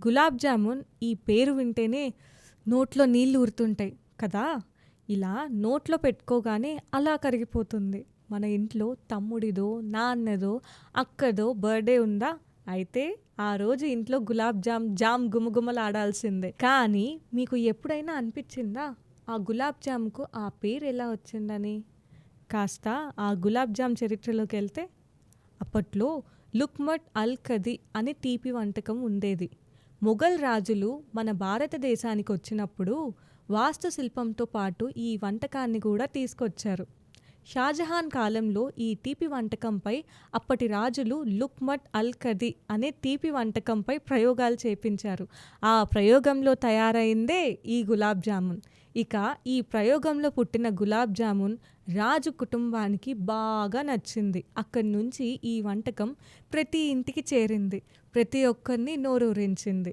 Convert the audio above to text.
గులాబ్ జామున్ ఈ పేరు వింటేనే నోట్లో నీళ్ళు ఊరుతుంటాయి కదా! ఇలా నోట్లో పెట్టుకోగానే అలా కరిగిపోతుంది. మన ఇంట్లో తమ్ముడిదో, నాన్నదో, అక్కదో బర్త్‌డే ఉందా? అయితే ఆ రోజు ఇంట్లో గులాబ్ జామ్ గుమగుమలాడాల్సిందే. కానీ మీకు ఎప్పుడైనా అనిపిచ్చిందా? ఆ గులాబ్ జామ్‌కు ఆ పేరు ఎలా వచ్చిందని? కాస్త ఆ గులాబ్ జామ్ చరిత్రలోకెళ్తే అప్పట్లో లుక్మట్ అల్ కది అనే తీపి వంటకం ఉండేది. మొఘల్ రాజులు మన భారతదేశానికి వచ్చినప్పుడు వాస్తుశిల్పంతో పాటు ఈ వంటకాన్ని కూడా తీసుకొచ్చారు. షాజహాన్ కాలంలో ఈ తీపి వంటకంపై అప్పటి రాజులు లుక్మట్ అల్ కది అనే తీపి వంటకంపై ప్రయోగాలు చేపించారు. ఆ ప్రయోగంలో తయారైందే ఈ గులాబ్ జామున్. ఇక ఈ ప్రయోగంలో పుట్టిన గులాబ్ జామున్ రాజు కుటుంబానికి బాగా నచ్చింది. అక్కడి నుంచి ఈ వంటకం ప్రతి ఇంటికి చేరింది. ప్రతి ఒక్కరిని నోరూరించింది.